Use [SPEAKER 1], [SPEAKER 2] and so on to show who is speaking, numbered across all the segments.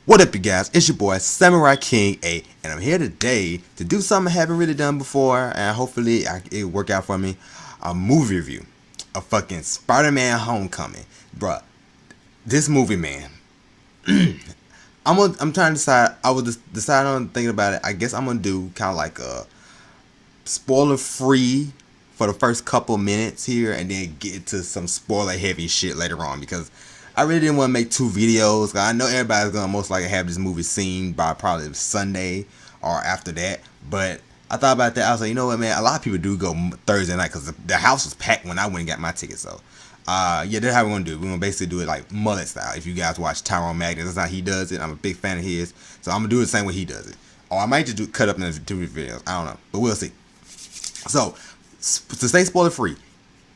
[SPEAKER 1] What up, you guys? It's your boy Samurai King A, and I'm here today to do something I haven't really done before, and hopefully it'll work out for me. A movie review, a fucking Spider-Man: Homecoming, bruh. This movie, man. I'm trying to decide. I was just deciding on thinking about it. I guess I'm gonna do kind of like a spoiler free for the first couple minutes here, and then get to some spoiler heavy shit later on because I really didn't want to make two videos. I know everybody's gonna most likely have this movie seen by probably Sunday or after that, but I thought about that. I was like, you know what, man? A lot of people do go Thursday night because the house was packed when I went and got my ticket. So, yeah, that's how we're gonna do it. We're gonna basically do it like mullet style. If you guys watch Tyrone Magnus, that's how he does it. I'm a big fan of his, so I'm gonna do it the same way he does it. Or I might just do cut up into two videos. I don't know, but we'll see. So, to stay spoiler free,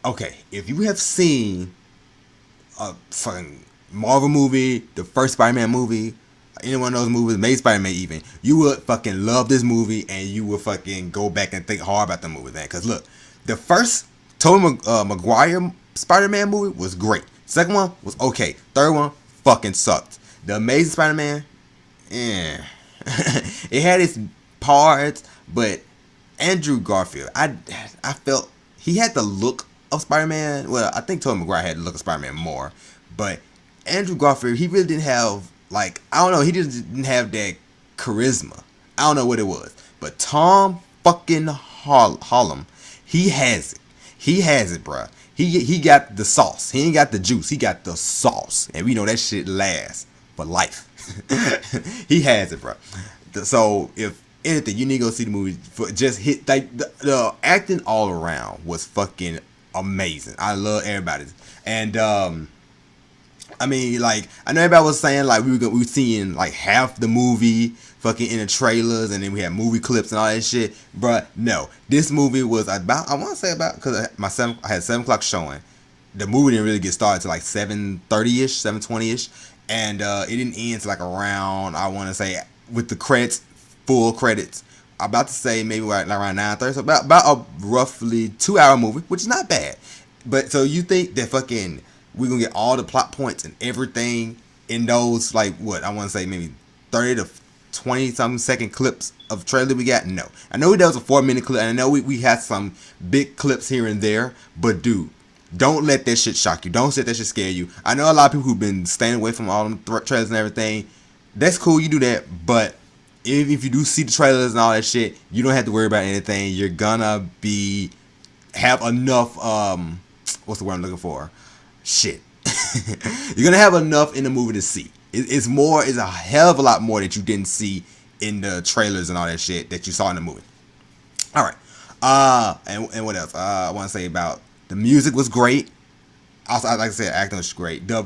[SPEAKER 1] okay, if you have seen a fucking Marvel movie, the first Spider-Man movie, any one of those movies, Amazing Spider-Man even, you would fucking love this movie and you would fucking go back and think hard about the movie, man. Because look, the first Tobey Maguire Spider-Man movie was great. Second one was okay. Third one fucking sucked. The Amazing Spider-Man, eh. It had its parts, but Andrew Garfield, I felt he had the look of Spider-Man. Well, I think Tobey Maguire had the look of Spider-Man more, but Andrew Garfield, he really didn't have, like, I don't know, he just didn't have that charisma. I don't know what it was, but Tom fucking Holland, he has it. He has it, bruh. He got the sauce. He ain't got the juice. He got the sauce, and we know that shit lasts for life. He has it, bruh. So if anything, you need to go see the movie. For just hit like the acting all around was fucking amazing. I love everybody's, and I mean, like, I know everybody was saying like we were seeing like half the movie fucking in the trailers, and then we had movie clips and all that shit. But no, this movie was about, I want to say about, because I had 7 o'clock showing. The movie didn't really get started till like 7:30 ish, 7:20 ish, and it didn't end till like around, I want to say, with the credits, full credits. I'm about to say maybe around 9:30, so about a roughly 2 hour movie, which is not bad. But so you think that fucking we're gonna get all the plot points and everything in those, like, what I want to say, maybe 30 to 20 something second clips of trailer we got? No. I know that was a 4 minute clip, and I know we had some big clips here and there, but dude, don't let that shit shock you. Don't let that shit scare you. I know a lot of people who've been staying away from all them trailers and everything. That's cool, you do that, but if you do see the trailers and all that shit, you don't have to worry about anything. You're gonna have enough, what's the word I'm looking for? Shit. You're gonna have enough in the movie to see. It's a hell of a lot more that you didn't see in the trailers and all that shit that you saw in the movie. All right. And what else? I want to say about the music was great. Also, like I said, acting was great. The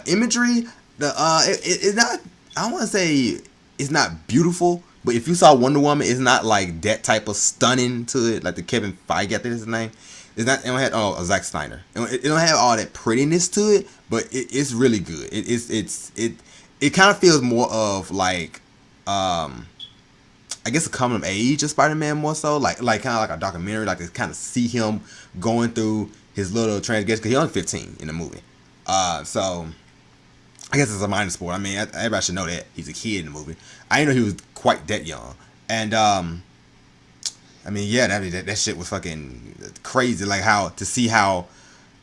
[SPEAKER 1] imagery, it's not. I want to say it's not beautiful, but if you saw Wonder Woman, it's not like that type of stunning to it, like the Kevin Feige, I think is his name. It's not. It don't have Zack Snyder. It don't have all that prettiness to it, but it's really good. It kind of feels more of like, I guess, a coming of age of Spider-Man more so, like kind of like a documentary, like to kind of see him going through his little transgression, because he's only 15 in the movie. So I guess it's a minor sport. I mean, everybody should know that he's a kid in the movie. I didn't know he was quite that young, and I mean, yeah, that shit was fucking crazy. Like, how to see how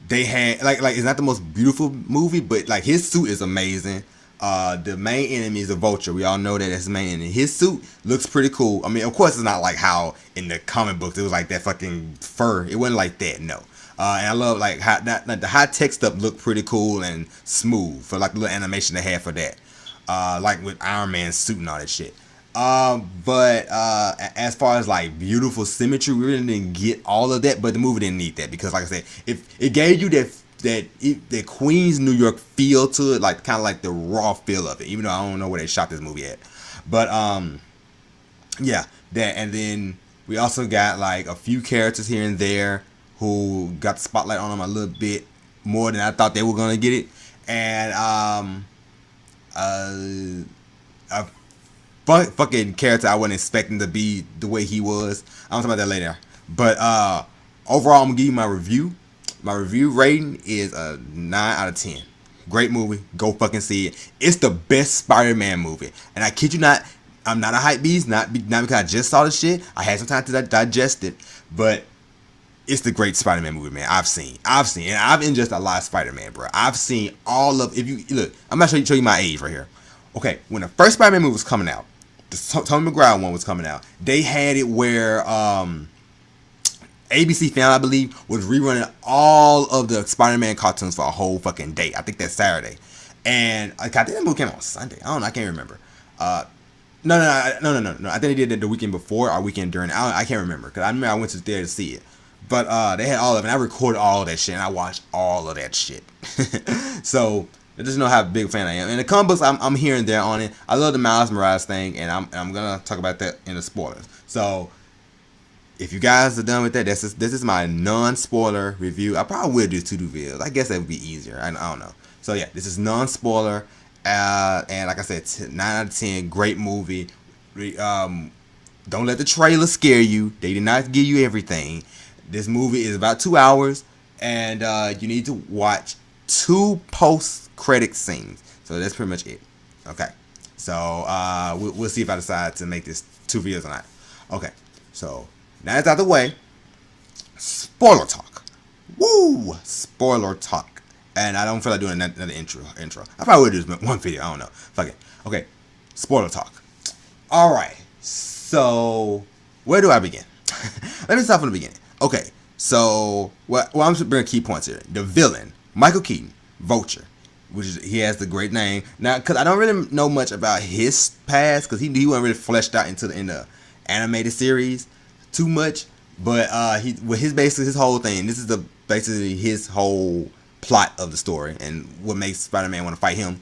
[SPEAKER 1] they had, like it's not the most beautiful movie, but like his suit is amazing. The main enemy is a vulture. We all know that that's the main enemy. His suit looks pretty cool. I mean, of course, it's not like how in the comic books it was like that fucking fur. It wasn't like that, no. And I love like how the high tech stuff looked pretty cool and smooth for like the little animation they had for that. Like with Iron Man's suit and all that shit. But as far as like beautiful symmetry, we really didn't get all of that. But the movie didn't need that because, like I said, if it gave you that Queens, New York feel to it, like kind of like the raw feel of it. Even though I don't know where they shot this movie at, but yeah, that. And then we also got like a few characters here and there who got the spotlight on them a little bit more than I thought they were gonna get it, and a fucking character I wasn't expecting to be the way he was. I'm talking about that later. But overall, I'm gonna give you my review. My review rating is a 9 out of 10. Great movie. Go fucking see it. It's the best Spider-Man movie. And I kid you not, I'm not a hype beast. Not because I just saw the shit. I had some time to digest it. But it's the great Spider-Man movie, man. I've seen, and I've ingested a lot of Spider-Man, bro. I've seen all of. If you look, I'm gonna show you my age right here. Okay, when the first Spider-Man movie was coming out, the Tobey Maguire one was coming out. They had it where ABC Family, I believe, was rerunning all of the Spider-Man cartoons for a whole fucking day. I think that's Saturday, and I think that movie came out on Sunday. I don't know. I can't remember. No. I think they did it the weekend before or weekend during. I can't remember because I remember I went to there to see it. But they had all of it. And I recorded all of that shit, and I watched all of that shit. So I just know how big a fan I am. And the comic books, I'm here and there on it. I love the Miles Morales thing, and I'm gonna talk about that in the spoilers. So if you guys are done with that, this is my non-spoiler review. I probably will do 2 videos. I guess that would be easier. I don't know. So yeah, this is non-spoiler, and like I said, 9 out of 10, great movie. Don't let the trailer scare you. They did not give you everything. This movie is about 2 hours, and you need to watch 2 post-credit scenes. So that's pretty much it. Okay. So we'll see if I decide to make this 2 videos or not. Okay. So now that's out of the way. Spoiler talk. Woo! Spoiler talk. And I don't feel like doing another intro. I probably would do this 1 video. I don't know. Fuck it. Okay. Spoiler talk. All right. So where do I begin? Let me start from the beginning. Okay, so I'm just bringing key points here. The villain, Michael Keaton, Vulture, he has the great name. Now, because I don't really know much about his past, because he wasn't really fleshed out in the animated series too much. But his whole thing. This is basically his whole plot of the story, and what makes Spider-Man want to fight him,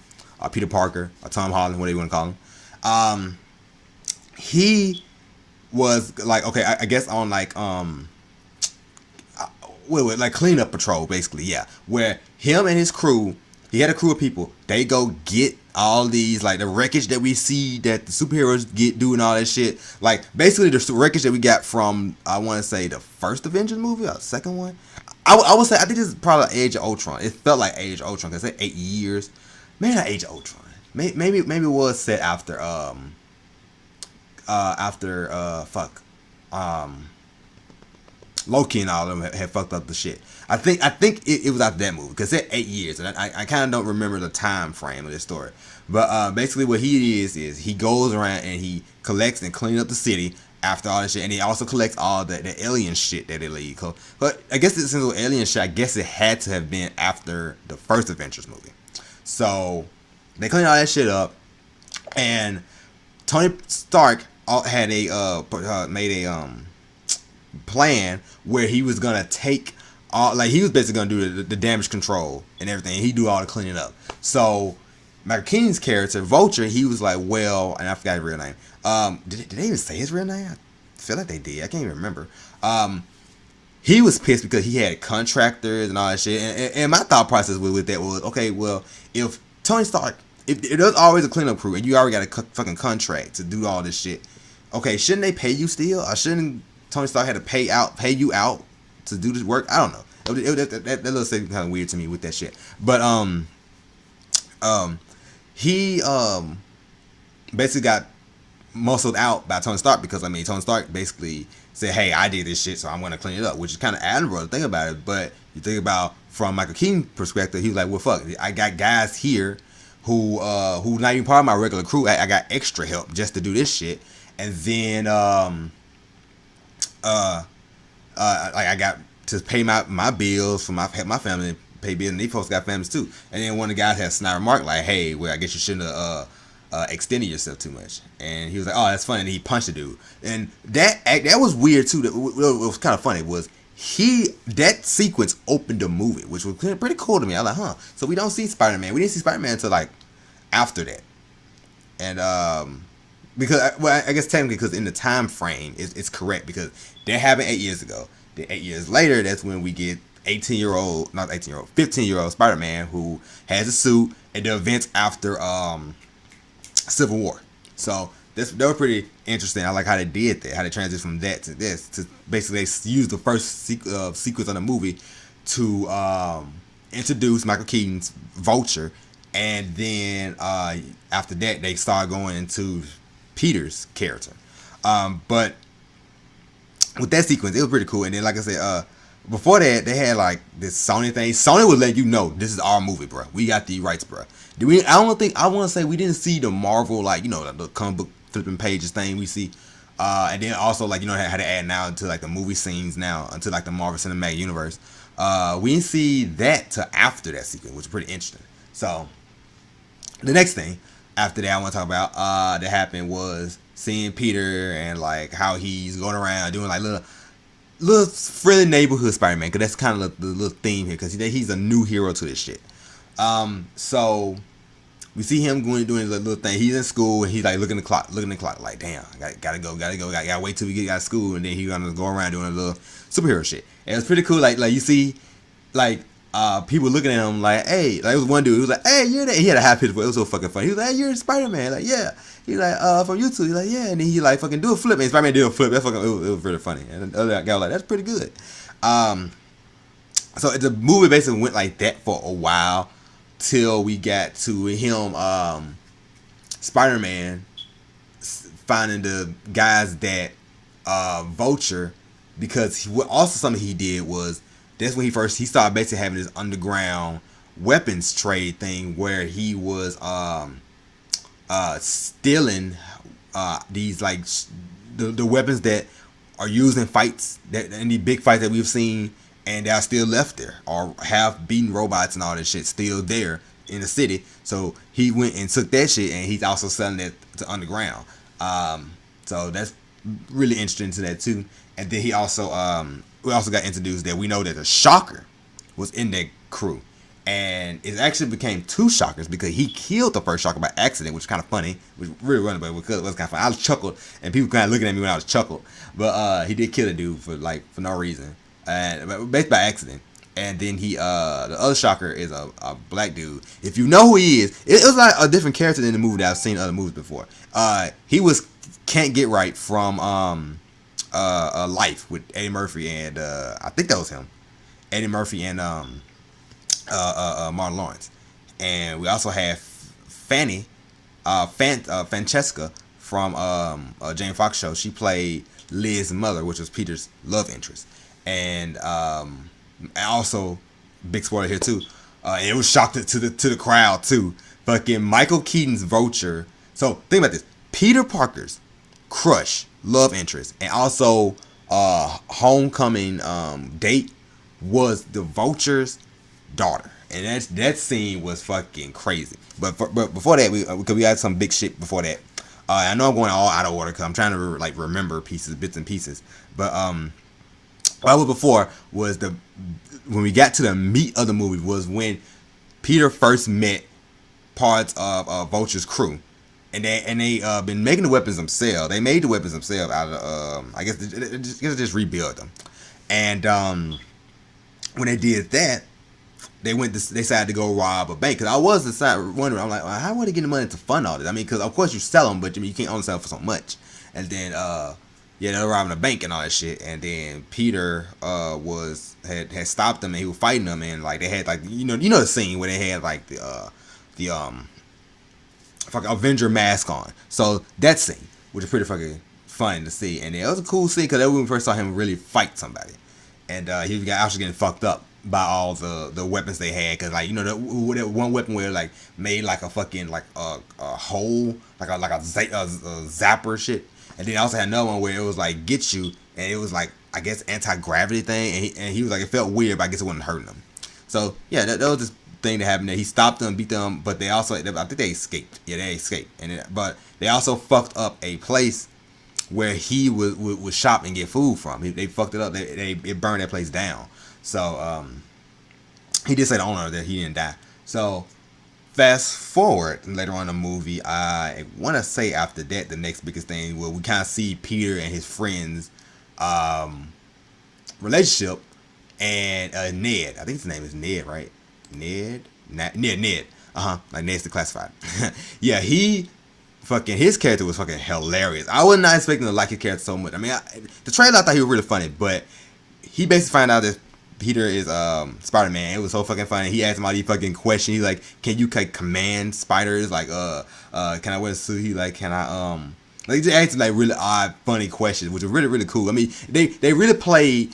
[SPEAKER 1] Peter Parker, or Tom Holland, whatever you want to call him. He was like, okay, I guess on like like cleanup patrol, basically, yeah. Where him and his crew, he had a crew of people. They go get all these, like the wreckage that we see that the superheroes doing all that shit. Like basically the wreckage that we got from, I want to say, the first Avengers movie or the second one. I would say I think this is probably Age of Ultron. It felt like Age of Ultron because it's 8 years. Maybe not Age of Ultron. Maybe it was set after Loki and all of them had fucked up the shit. I think it was after that movie because it's 8 years, and I kind of don't remember the time frame of this story. But basically, what he is he goes around and he collects and cleans up the city after all that shit, and he also collects all the alien shit that they leave. But I guess since it was alien shit, I guess it had to have been after the first Avengers movie. So they clean all that shit up, and Tony Stark had made a plan where he was gonna take all, like he was basically gonna do the damage control and everything. He do all the cleaning up. So Michael Keaton's character Vulture, he was like, well, and I forgot his real name. Did they even say his real name? I feel like they did. I can't even remember. He was pissed because he had contractors and all that shit. And my thought process with that was, okay, well, if Tony Stark, if there's always a cleanup crew and you already got a fucking contract to do all this shit, okay, shouldn't they pay you still? Or shouldn't Tony Stark had to pay you out to do this work? I don't know. That little thing kind of weird to me with that shit. But he basically got muscled out by Tony Stark because Tony Stark basically said, "Hey, I did this shit, so I'm gonna clean it up," which is kind of admirable to think about it. But you think about from Michael Keaton's perspective, he was like, "Well, fuck, I got guys here who not even part of my regular crew. I got extra help just to do this shit, and then I got to pay my bills for my family, pay bills, and these folks got families too." And then one of the guys had a snide remark like, "Hey, well, I guess you shouldn't have extended yourself too much." And he was like, "Oh, that's funny." And he punched the dude, and that was weird too. What was kind of funny was that sequence opened the movie, which was pretty cool to me. I was like, huh. So we don't see Spider-Man. We didn't see Spider-Man until like after that, and because I guess technically because in the time frame it's correct because that happened 8 years ago. Then 8 years later, that's when we get 15-year-old Spider-Man who has a suit and the events after Civil War. So that was pretty interesting. I like how they did that, how they transitioned from that to this, to basically they used the first sequence of the movie to introduced Michael Keaton's Vulture, and then after that they started going into Peter's character. But with that sequence, it was pretty cool. And then, like I said, before that, they had like this Sony thing. Sony would let you know this is our movie, bro. We got the rights, bro. I don't think I want to say we didn't see the Marvel, like, you know, the comic book flipping pages thing we see. And then also, like, you know, how to add now into like the movie scenes now into like the Marvel Cinematic Universe. We didn't see that till after that sequence, which is pretty interesting. So the next thing after that I want to talk about that happened was seeing Peter and like how he's going around doing like little friendly neighborhood Spider-Man, because that's kind of the little theme here, because he's a new hero to this shit. So we see him doing his little thing. He's in school and he's like looking at the clock, like, damn, gotta go, gotta wait till we get out of school, and then he's gonna go around doing a little superhero shit. And it was pretty cool. Like you see, like people looking at him like, hey, like, it was one dude who was like, hey, you're that. He had a high pitch voice. It was so fucking funny. He was like, hey, you're Spider-Man. Like, yeah. He's like, from YouTube. He's like, yeah. And then he like fucking do a flip. And Spider-Man did a flip. That fucking, it was really funny. And the other guy was like, that's pretty good. So the movie basically went like that for a while till we got to him, Spider-Man finding the guys that Vulture, because also something he did was, that's when he started basically having this underground weapons trade thing where he was stealing these like the weapons that are used in fights, that in the big fights that we've seen, and they are still left there or have beaten robots and all that shit still there in the city. So he went and took that shit, and he's also selling it to underground. So that's really interesting to that too. And then he also we also got introduced that we know that the Shocker was in that crew, and it actually became two Shockers because he killed the first Shocker by accident, which is kind of funny, which really running, but it was kind of funny. I was chuckled, and people kind of looking at me when I was chuckled, but he did kill a dude for no reason, and based by accident. And then the other Shocker is a black dude. If you know who he is, it was like a different character than the movie that I've seen in other movies before. He was Can't Get Right from Life with Eddie Murphy and I think that was him, Eddie Murphy and Martin Lawrence. And we also have Francesca from Jamie Foxx show. She played Liz's mother, which was Peter's love interest. And also, big spoiler here too. It was shocked to the crowd too. Fucking Michael Keaton's Vulture. So think about this: Peter Parker's crush, love interest, and also homecoming date was the Vulture's daughter, and that scene was fucking crazy. But before that, because we had some big shit before that. I know I'm going all out of order because I'm trying to remember bits and pieces. But what was before was when we got to the meat of the movie was when Peter first met parts of Vulture's crew. And they been making the weapons themselves. They made the weapons themselves out of I guess they just rebuild them. And when they did that, they decided to go rob a bank. Because I was wondering, I'm like, well, how would they get the money to fund all this? I mean, because of course you sell them, but you can't only sell them for so much. And then they're robbing a bank and all that shit. And then Peter had stopped them, and he was fighting them, and like they had like you know the scene where they had like the fucking Avenger mask on. So that scene, which is pretty fucking fun to see, and it was a cool scene because that was when we first saw him really fight somebody, and he was actually getting fucked up by all the weapons they had, because like you know that one weapon where like made like a fucking like a hole like a zapper shit, and then I also had another one where it was like get you, and it was like I guess anti-gravity thing, and he was like it felt weird, but I guess it wasn't hurting him. So yeah, that was just thing that happened there. He stopped them, beat them, but they also I think they escaped. Yeah, they escaped, but they also fucked up a place where he would shop and get food from. They fucked it up. They burned that place down. So he did say the owner that he didn't die. So fast forward later on in the movie, I want to say after that the next biggest thing where we kind of see Peter and his friends relationship, and Ned. I think his name is Ned, right? Ned. Like Ned's the Classified. Yeah, his character was fucking hilarious. I was not expecting to like his character so much. I mean, the trailer I thought he was really funny, but he basically found out that Peter is Spider-Man. It was so fucking funny. He asked him all these fucking questions. He's like, "Can you command spiders? Like, can I wear a suit?" He like, "Can I like just asked him like really odd, funny questions, which are really really cool. I mean, they really play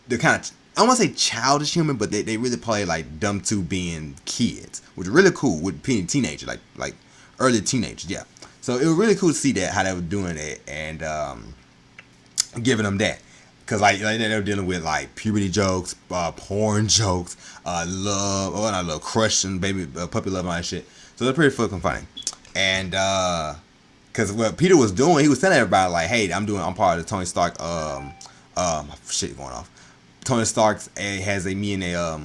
[SPEAKER 1] the kind of I don't want to say childish humor, but they really play like them two being kids, which is really cool with being teenagers, like early teenagers, yeah. So it was really cool to see that how they were doing it and giving them that. Cause like they were dealing with like puberty jokes, porn jokes, love, oh not love, crushing, baby, puppy love, and all that shit. So they're pretty fucking funny. And cause what Peter was doing, he was telling everybody like, hey, I'm part of the Tony Stark, shit going off. Tony Stark's has me in a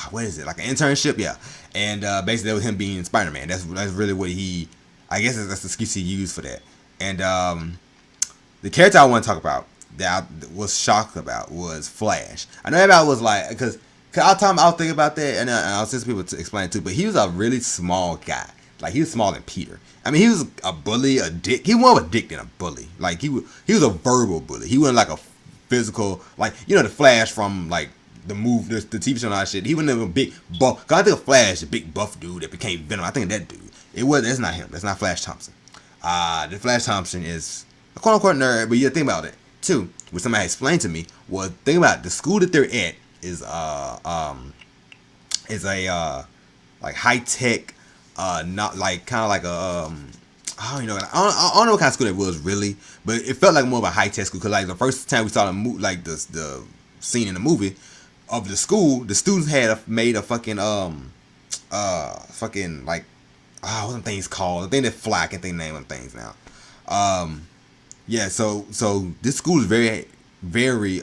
[SPEAKER 1] what is it, like an internship, yeah. And basically that was him being Spider-Man. That's really what he, I guess that's the excuse he used for that. And the character I want to talk about that I was shocked about was Flash. I know everybody was like, because all the time I was thinking about that, and I'll send people to explain it too. But he was a really small guy. Like he was smaller than Peter. I mean, he was a bully, a dick. He was more of a dick than a bully. Like he was a verbal bully. He wasn't like a physical, like the Flash from like the movie, the TV show and all that shit. He wasn't a big buff. Cause I think of Flash, the big buff dude that became Venom. I think that dude. That's not him. That's not Flash Thompson. The Flash Thompson is a quote unquote nerd, but you think about it too. What somebody explained to me was think about it, the school that they're at is a like high tech, not like kind of like a I don't know. I don't know what kind of school it was really, but it felt like more of a high tech school. Cause like the first time we saw the scene in the movie of the school, the students had made a fucking fucking like what them things called? The thing that fly. I can't think of the name of them things now. Yeah. So this school is very very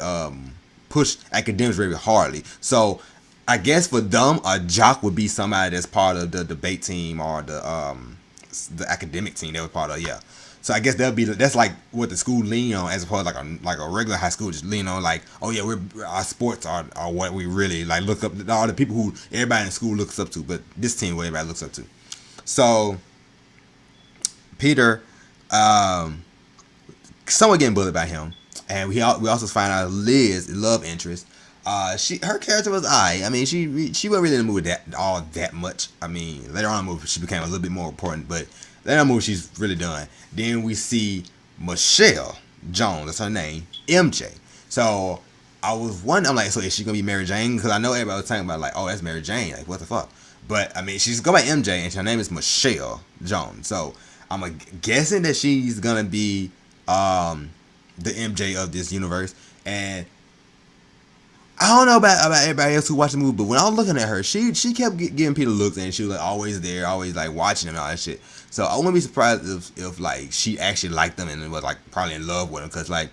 [SPEAKER 1] push academics very hardly. So I guess for them, a jock would be somebody that's part of the debate team or the academic team that was part of, yeah. So I guess that's like what the school lean on as opposed to like a regular high school just lean on like, oh yeah, our sports are what we really like look up, all the people who everybody in school looks up to, but this team what everybody looks up to. So Peter, someone getting bullied by him, and we also find out Liz, the love interest. Her character was I mean, she wasn't really in the movie that much. I mean, later on in the movie she became a little bit more important, but later on in the movie she's really done. Then we see Michelle Jones, that's her name, MJ. So I was wondering, I'm like, so is she gonna be Mary Jane? Because I know everybody was talking about like, oh, that's Mary Jane, like what the fuck. But I mean, she's go by MJ, and her name is Michelle Jones. So I'm guessing that she's gonna be the MJ of this universe. And I don't know about everybody else who watched the movie, but when I was looking at her, she kept giving Peter looks, and she was like always there, always like watching him and all that shit. So I wouldn't be surprised if like she actually liked them and was like probably in love with him, because like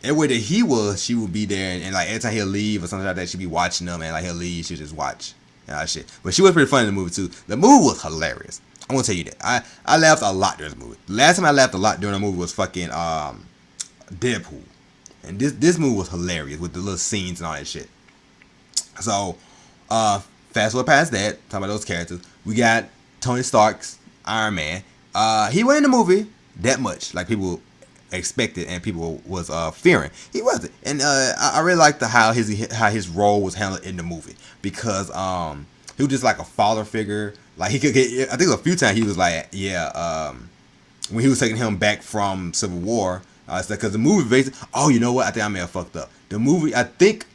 [SPEAKER 1] everywhere that he was, she would be there, and like every time he'll leave or something like that, she'd be watching them, and like he'll leave, she'd just watch and all that shit. But she was pretty funny in the movie too. The movie was hilarious. I'm gonna tell you that. I laughed a lot during the movie. The last time I laughed a lot during the movie was fucking Deadpool. And this movie was hilarious with the little scenes and all that shit. So, fast forward past that, talking about those characters, we got Tony Stark's Iron Man. He wasn't in the movie that much, like people expected and people was fearing. He wasn't, and I really liked how his role was handled in the movie, because he was just like a father figure. Like he could get, I think a few times he was like, yeah, when he was taking him back from Civil War. Because the movie basically, oh, you know what? I think I may have fucked up. The movie, I think,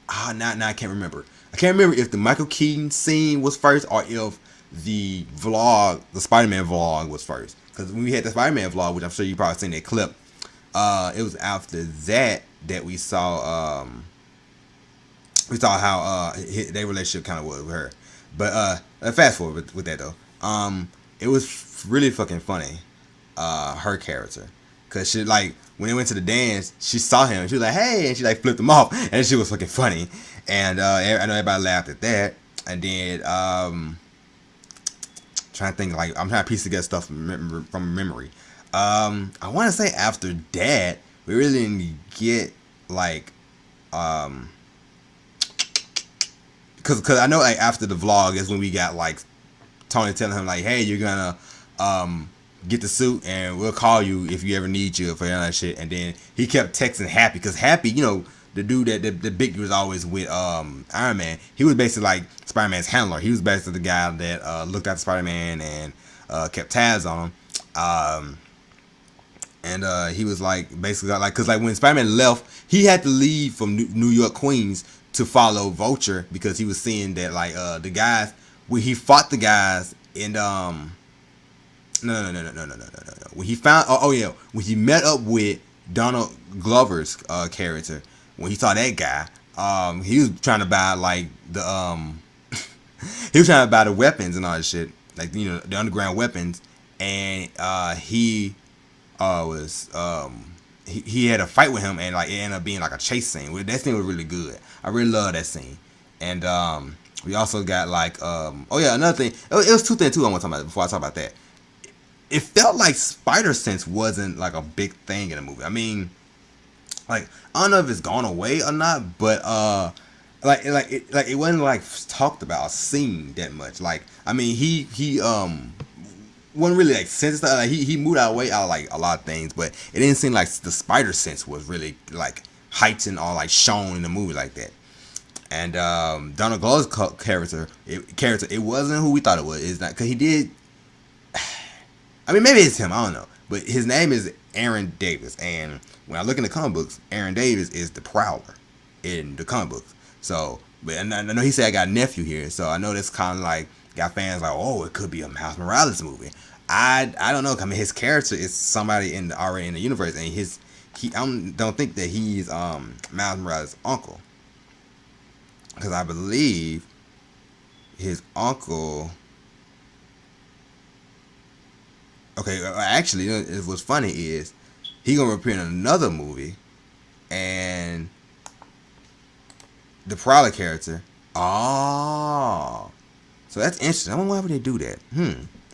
[SPEAKER 1] now I can't remember. I can't remember if the Michael Keaton scene was first or if the vlog, the Spider-Man vlog was first. Because when we had the Spider-Man vlog, which I'm sure you probably seen that clip, it was after that we saw how their relationship kind of was with her. But fast forward with that though, it was really fucking funny, her character. Cause she like when they went to the dance, she saw him. She was like, "Hey!" and she like flipped him off, and she was fucking funny. And I know everybody laughed at that. And then trying to think, like I'm trying to piece together stuff from memory. I want to say after that, we really didn't get like because I know like after the vlog is when we got like Tony telling him like, "Hey, you're gonna get the suit and we'll call you if you ever need you for that shit." And then he kept texting Happy, because Happy, the dude that the big dude was always with Iron Man. He was basically like Spider-Man's handler. He was basically the guy that looked after Spider-Man and kept tabs on him. And he was like basically like, cause like when Spider-Man left, he had to leave from New York, Queens to follow Vulture because he was seeing that like the guys when he fought the guys in no. When he found yeah, when he met up with Donald Glover's character, when he saw that guy, he was trying to buy like the he was trying to buy the weapons and all that shit, like you know the underground weapons, and he was he had a fight with him and like it ended up being like a chase scene. That scene was really good. I really love that scene. And we also got like another thing. It was two things too I want to talk about before I talk about that. It felt like Spider Sense wasn't like a big thing in the movie. I mean, like I don't know if it's gone away or not, but it wasn't like talked about or seen that much. Like I mean he wasn't really like sense like he moved out of way out of like a lot of things, but it didn't seem like the Spider Sense was really like heightened or like shown in the movie like that. And Donald Glover's character, it wasn't who we thought it was. It's not because he did. I mean, maybe it's him. I don't know, but his name is Aaron Davis, and when I look in the comic books, Aaron Davis is the Prowler in the comic books. So, but I know he said I got a nephew here, so I know that's kind of like got fans like, oh, it could be a Miles Morales movie. I don't know. I mean, his character is somebody already in the universe, and I don't think that he's Miles Morales' uncle. Because I believe his uncle. Okay, actually, what's funny is he gonna appear in another movie, and the Prowler character. Oh, so that's interesting. I wonder why would they do that.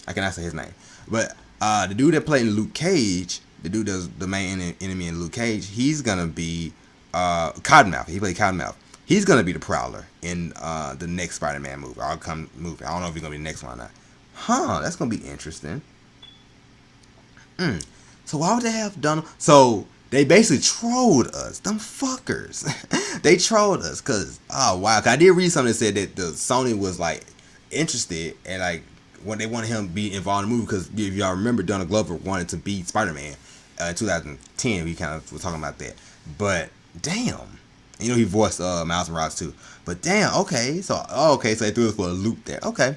[SPEAKER 1] I cannot say his name, but the dude that played in Luke Cage, the dude that's the main enemy in Luke Cage, he's gonna be Cottonmouth. He played Cottonmouth. He's gonna be the Prowler in the next Spider-Man movie. I don't know if he's gonna be the next one or not. Huh? That's gonna be interesting. So why would they have done? So they basically trolled us, them fuckers. They trolled us, cause oh wow, cause I did read something that said that the Sony was like interested and like when they wanted him to be involved in the movie, because if y'all remember, Donald Glover wanted to be Spider-Man in 2010. We kind of were talking about that, but damn. You know he voiced Miles Morales too. But damn, okay. So they threw us for a loop there. Okay.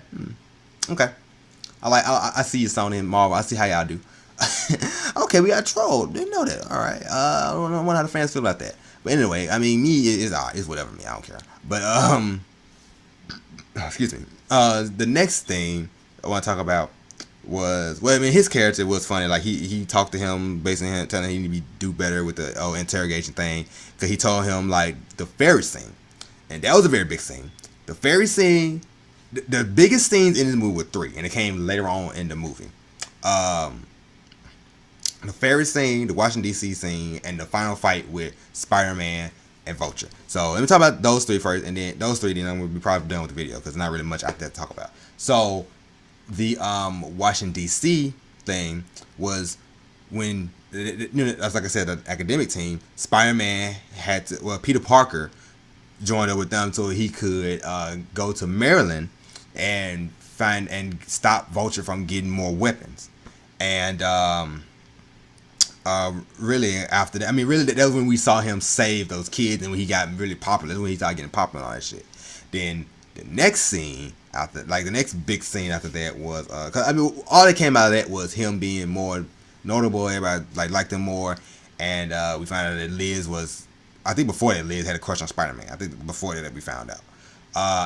[SPEAKER 1] Okay. I see you, Sony and Marvel. I see how y'all do. Okay, we got trolled. Didn't know that. Alright. I don't know how the fans feel about that. But anyway, I mean me it's whatever me. I don't care. But excuse me. The next thing I want to talk about was, well, I mean his character was funny. Like he talked to him, basically him telling him he need to do better with the interrogation thing, because he told him like the ferry scene, and that was a very big scene. The ferry scene, the biggest scenes in this movie were three, and it came later on in the movie. The ferry scene, the Washington D.C. scene, and the final fight with Spider-Man and Vulture. So let me talk about those three first, and then those three, then I'm gonna be probably done with the video because there's not really much out there to talk about. So the Washington D.C. thing was when, like I said, the academic team, Spider-Man had to, well, Peter Parker joined up with them so he could go to Maryland and find and stop Vulture from getting more weapons. And really after that, I mean, really that was when we saw him save those kids, and when he got really popular. That's when he started getting popular and all that shit. Then the next scene after, like the next big scene after that was, cause I mean, all that came out of that was him being more notable. Everybody liked him more, and we found out that Liz was, I think before that Liz had a crush on Spider-Man. I think before that we found out.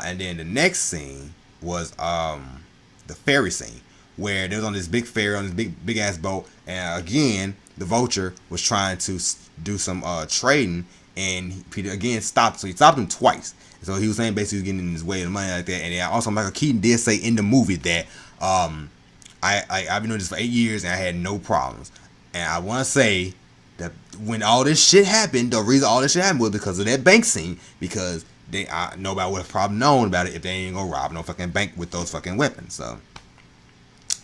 [SPEAKER 1] And then the next scene was the ferry scene, where they was on this big ferry on this big ass boat, and again the Vulture was trying to do some trading, and Peter again stopped. So he stopped him twice. So he was saying basically he was getting in his way of money like that. And then also Michael Keaton did say in the movie that I've been doing this for 8 years and I had no problems. And I want to say that when all this shit happened, the reason all this shit happened was because of that bank scene. Because nobody would have probably known about it if they ain't gonna rob no fucking bank with those fucking weapons. So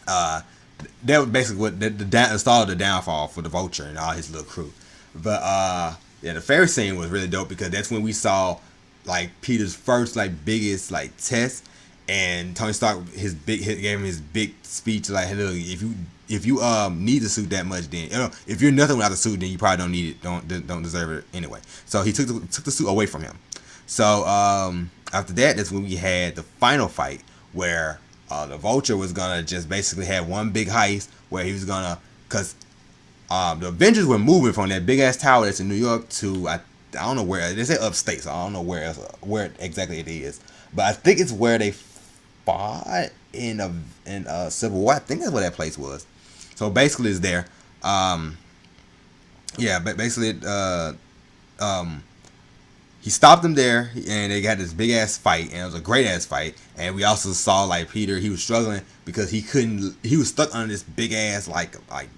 [SPEAKER 1] that was basically what started the downfall for the Vulture and all his little crew. But Yeah, the ferry scene was really dope because that's when we saw like Peter's first like biggest like test, and Tony Stark gave him his big speech like, hey, look, if you need the suit that much, then if you're nothing without the suit, then you probably don't need it, don't deserve it anyway. So he took the suit away from him. So after that, that's when we had the final fight where the Vulture was gonna just basically have one big heist where he was gonna, cause the Avengers were moving from that big ass tower that's in New York to I don't know where they say upstate, so I don't know where exactly it is, but I think it's where they fought in Civil War. I think that's where that place was. So basically, it's there. Yeah, but basically, he stopped them there, and they got this big ass fight, and it was a great ass fight. And we also saw like Peter, he was struggling because he was stuck under this big ass like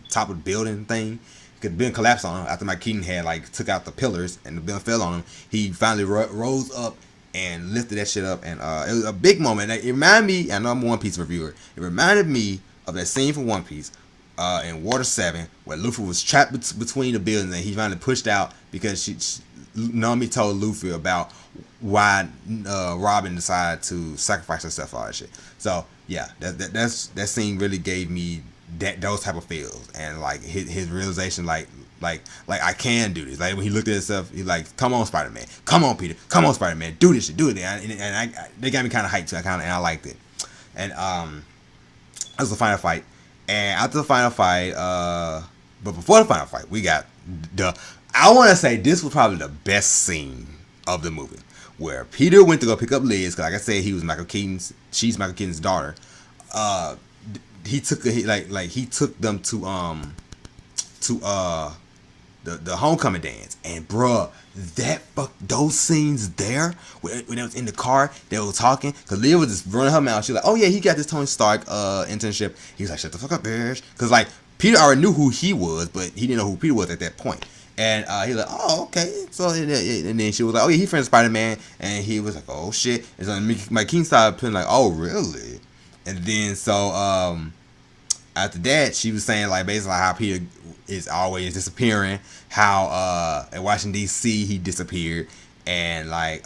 [SPEAKER 1] top of the building thing. Because the building collapsed on him after Mike Keaton had like took out the pillars, and the building fell on him. He finally rose up and lifted that shit up, and it was a big moment. It reminded me, I know I'm a One Piece reviewer, it reminded me of that scene from One Piece in Water 7 where Luffy was trapped between the buildings, and he finally pushed out because Nami told Luffy about why Robin decided to sacrifice herself, all that shit. So yeah, that scene really gave me those type of feels, and like his realization, like I can do this. Like when he looked at himself, he like, come on, Spider-Man, come on, Peter, come on, Spider-Man, do this shit, do it. And they got me kind of hyped too. I liked it. And that was the final fight. And after the final fight, but before the final fight, we got I want to say this was probably the best scene of the movie, where Peter went to go pick up Liz, because like I said, she's Michael Keaton's daughter. He took he took them to the homecoming dance, and bruh, those scenes there when they was in the car, they were talking, because Leah was just running her mouth. She was like, oh yeah, he got this Tony Stark internship. He was like, shut the fuck up, bitch, because like Peter already knew who he was, but he didn't know who Peter was at that point. And he was like, oh, okay. So and then she was like, oh yeah, he friends Spider-Man, and he was like, oh shit. And so Mike Keaton started putting like, oh really? And then so after that, she was saying like basically how Peter is always disappearing, how in Washington D.C. he disappeared, and like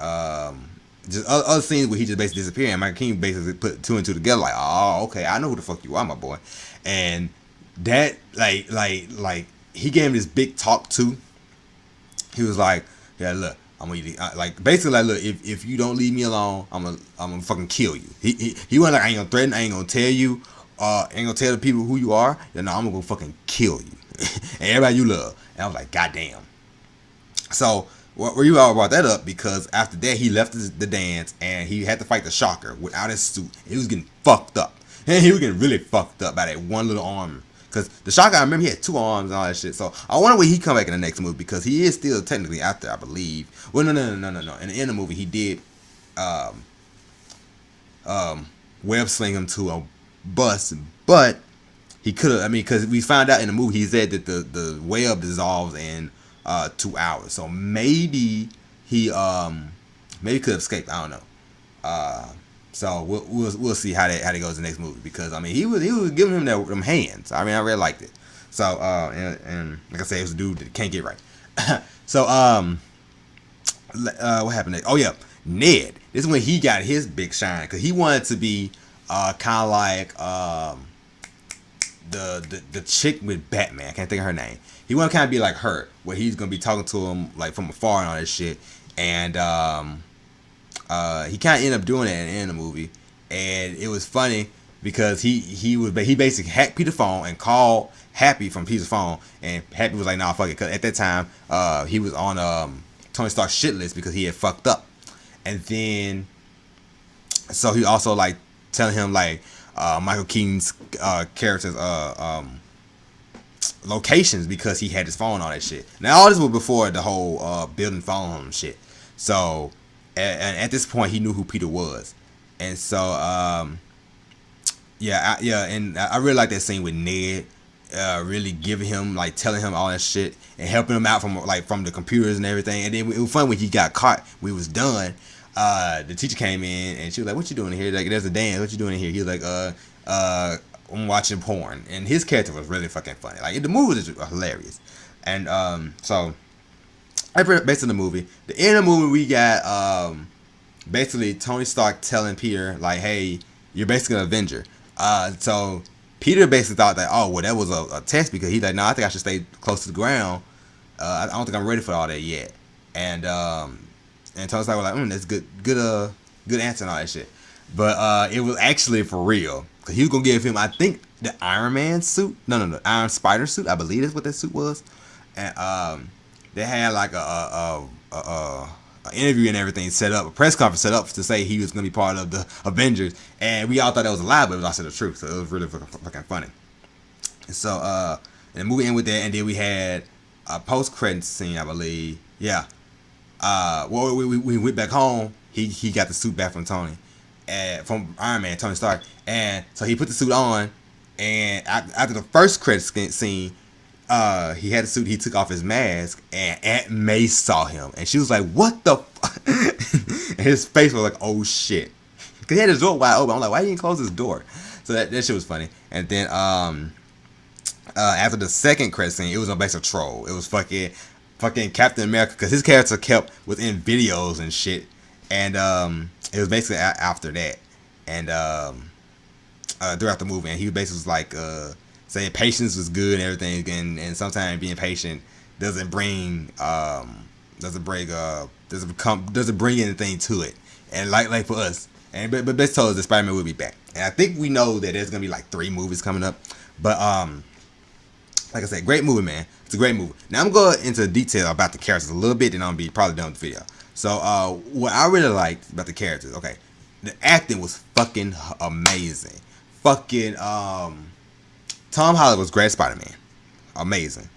[SPEAKER 1] just other scenes where he just basically disappeared. And Michael Keaton basically put two and two together, like, oh okay, I know who the fuck you are, my boy. And that like he gave him this big talk too. He was like, yeah, look, I'm gonna like basically like, look, if you don't leave me alone, I'm gonna fucking kill you. He wasn't like, I ain't gonna threaten, I ain't gonna tell you, ain't gonna tell the people who you are. You know, I'm gonna go fucking kill you and everybody you love. And I was like, goddamn. So were you all brought that up because after that he left the dance and he had to fight the Shocker without his suit. He was getting fucked up, and he was getting really fucked up by that one little arm. Because the Shocker, I remember he had two arms and all that shit. So I wonder when he come back in the next movie, because he is still technically out there, I believe. Well, no. In the end of the movie, he did web sling him to a bus, but he could have. I mean, because we found out in the movie, he said that the web dissolves in 2 hours. So maybe he maybe could have escaped. I don't know. So we'll see how that goes in the next movie, because I mean he was giving him them hands. I mean, I really liked it. So and like I said, it was a dude that can't get right. So what happened next? Oh yeah, Ned. This is when he got his big shine, because he wanted to be kind of like the chick with Batman. I can't think of her name. He wanted to kind of be like her, where he's gonna be talking to him like from afar and all that shit. And he kind of ended up doing that in the end of the movie, and it was funny because he basically hacked Peter's phone and called Happy from Peter's phone, and Happy was like, nah, fuck it, because at that time he was on Tony Stark's shit list because he had fucked up. And then so he also like telling him like Michael Keaton's character's locations, because he had his phone, all that shit. Now all this was before the whole building phone shit. So and at this point he knew who Peter was. And so and I really like that scene with Ned really giving him, like, telling him all that shit and helping him out from the computers and everything. And then it was fun when he got caught, we was done. The teacher came in and she was like, what you doing here? Like, there's a dance, what you doing here? He was like, I'm watching porn. And his character was really fucking funny. Like, the movie was hilarious. And so Based on the movie, the end of the movie we got basically Tony Stark telling Peter like, "Hey, you're basically an Avenger." So Peter basically thought that, oh well, that was a test because he's like, "No, I think I should stay close to the ground. I don't think I'm ready for all that yet." And Tony Stark was like, "That's good answer and all that shit." But it was actually for real because he was gonna give him, I think, the Iron Man suit. No, the Iron Spider suit. I believe that's what that suit was. And they had like a interview and everything set up, a press conference set up to say he was gonna be part of the Avengers, and we all thought that was a lie, but it was also the truth. So it was really fucking funny. And so and the movie ended with that, and then we had a post credit scene, I believe. Yeah. Well, we went back home. He got the suit back from Tony, and from Iron Man, Tony Stark, and so he put the suit on, and after the first credit scene, he had the suit. He took off his mask, and Aunt May saw him, and she was like, "What the?" And his face was like, "Oh shit," because he had his door wide open. I'm like, "Why didn't he close his door?" So that shit was funny. And then after the second credit scene, it was a basic troll. It was fucking Captain America, because his character kept within videos and shit, and it was basically after that, and throughout the movie, and he basically was like saying patience was good and everything, and sometimes being patient doesn't bring anything to it, and like for us, and but Best told us that Spider-Man will be back, and I think we know that there's gonna be like 3 movies coming up, but like I said, great movie, man. It's a great movie. Now I'm going into detail about the characters a little bit, and I'm gonna be probably done with the video. So what I really liked about the characters, okay, the acting was fucking amazing. Fucking Tom Holland was great Spider-Man, amazing.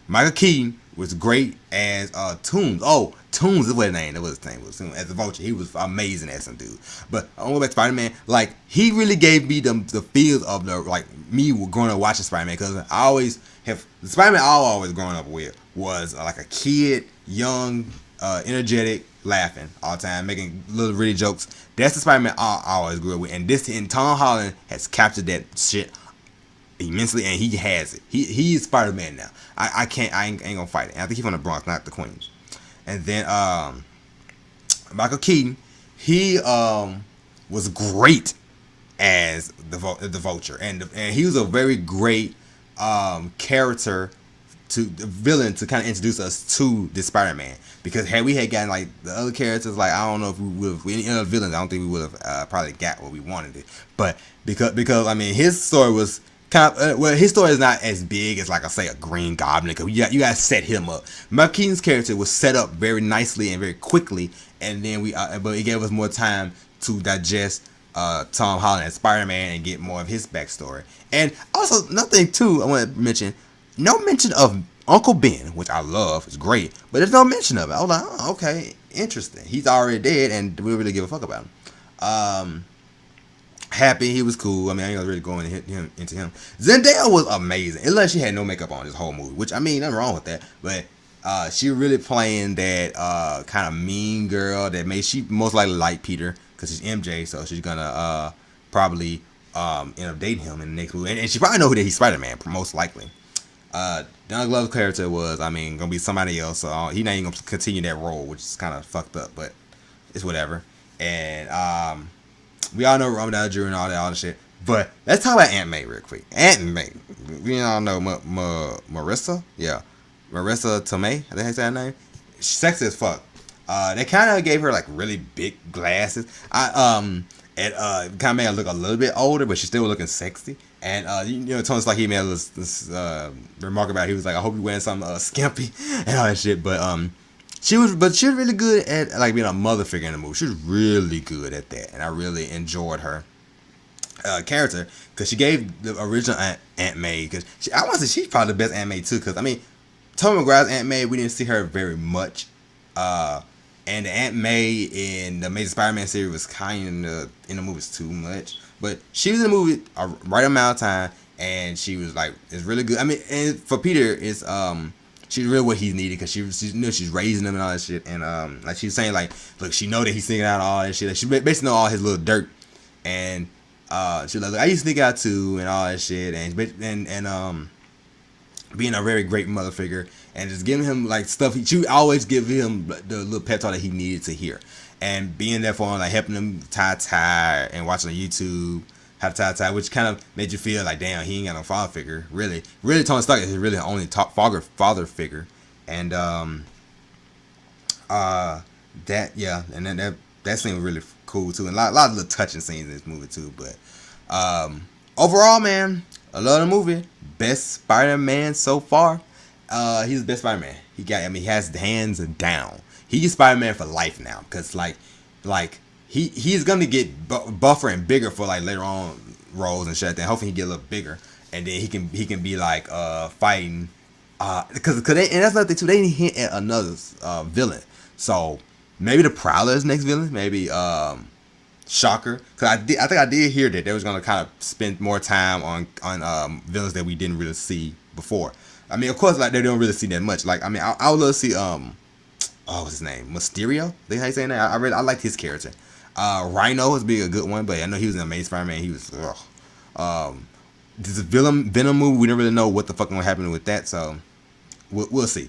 [SPEAKER 1] Michael Keaton was great as Toomes. Oh, Toomes is what his name. That was his name. Was as the Vulture. He was amazing as some dude. But I want to go back to Spider-Man. Like he really gave me the feels of the like me growing up watching Spider-Man, because I always have the Spider-Man I always growing up with was like a kid, young, energetic, laughing all the time, making little really jokes. That's the Spider-Man I always grew up with, and Tom Holland has captured that shit immensely, and he has it. He is Spider-Man now. I ain't gonna fight it. And I think he's from the Bronx, not the Queens. And then Michael Keaton, he was great as the Vulture, and he was a very great character to the villain to kind of introduce us to the Spider-Man. Because had we gotten like the other characters, like I don't know if we would have any other villains, I don't think we would have probably got what we wanted it. But because I mean his story was kind of well, his story is not as big as like I say a Green Goblin, because you got to set him up. Michael Keaton's character was set up very nicely and very quickly, and then but it gave us more time to digest Tom Holland as Spider-Man and get more of his backstory. And also nothing too I want to mention, no mention of Uncle Ben, which I love, is great, but there's no mention of it. I was like, oh, okay, interesting. He's already dead, and we don't really give a fuck about him. Happy, he was cool. I mean, I ain't gonna really go into him. Zendaya was amazing. Unless she had no makeup on this whole movie, which I mean, nothing wrong with that. But she really playing that kind of mean girl that she most likely like Peter because she's MJ, so she's gonna probably end up dating him in the next movie, and she probably know that he's Spider-Man, most likely. Donald Glover's character was, I mean, gonna be somebody else, so he not even gonna continue that role, which is kind of fucked up, but it's whatever. And we all know Robert Downey Jr. and all that shit. But let's talk about Aunt May real quick. Aunt May. We all know Marissa? Yeah. Marissa Tomei, I think I said her name. She's sexy as fuck. They kind of gave her like really big glasses. It kind of made her look a little bit older, but she's still looking sexy. And Tony Stark, he made this remark about it. He was like, I hope you're wearing something skimpy and all that shit. But she was really good at like being a mother figure in the movie. She was really good at that, and I really enjoyed her character because she gave the original Aunt May. Because I want to say she's probably the best Aunt May too. Because I mean, Tobey Maguire's Aunt May, we didn't see her very much, and the Aunt May in the Amazing Spider-Man series was kind of in the movies too much. But she was in the movie a right amount of time, and she was like, it's really good. I mean, and for Peter, it's she's really what he's needed because she's raising him and all that shit, and like she was saying, like, look, she know that he's sneaking out all that shit. Like, she basically know all his little dirt, and she was like, look, I used to sneak out too and all that shit, and being a very great mother figure, and just giving him like stuff. She always give him the little pep talk that he needed to hear, and being there for him, like helping him tie and watching on YouTube how to tie, which kind of made you feel like, damn, he ain't got no father figure. Really, Tony Stark is really the only top father figure, and that yeah, and then that scene was really cool too, and a lot of little touching scenes in this movie too. But overall, man, I love the movie. Best Spider-Man so far. He's the best Spider-Man. He has the hands down. He's Spider-Man for life now, because like he's gonna get buffer and bigger for like later on roles and shit like that. Hopefully he get a little bigger, and then he can be like fighting. Because and that's another thing too. They didn't hint at another villain, so maybe the Prowler is next villain. Maybe Shocker. Because I think I did hear that they was gonna kind of spend more time on villains that we didn't really see before. I mean, of course, like they don't really see that much. Like, I mean, I would love to see what's his name? Mysterio? I think how you saying that? I liked his character. Rhino is being a good one, but I know he was an Amazing Spider-Man. He was this Venom movie. We don't really know what the fuck gonna happen with that, so we'll see.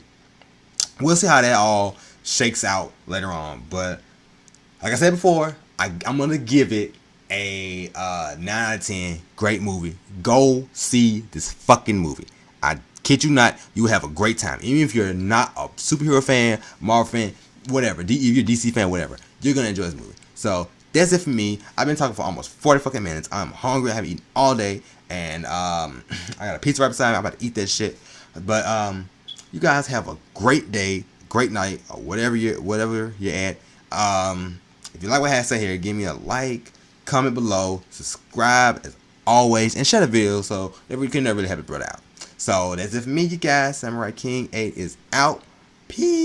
[SPEAKER 1] We'll see how that all shakes out later on. But like I said before, I'm gonna give it a 9 out of 10. Great movie. Go see this fucking movie. I kid you not, you will have a great time. Even if you're not a superhero fan, Marvel fan, whatever, if you're a DC fan, whatever, you're gonna enjoy this movie. So that's it for me. I've been talking for almost 40 fucking minutes. I'm hungry. I haven't eaten all day, and I got a pizza right beside me. I'm about to eat that shit. But you guys have a great day, great night, or whatever you're at. If you like what I had to say here, give me a like, comment below, subscribe as always, and share the video so that we can never really have it brought out. So that's it for me, you guys. Samurai King 8 is out. Peace.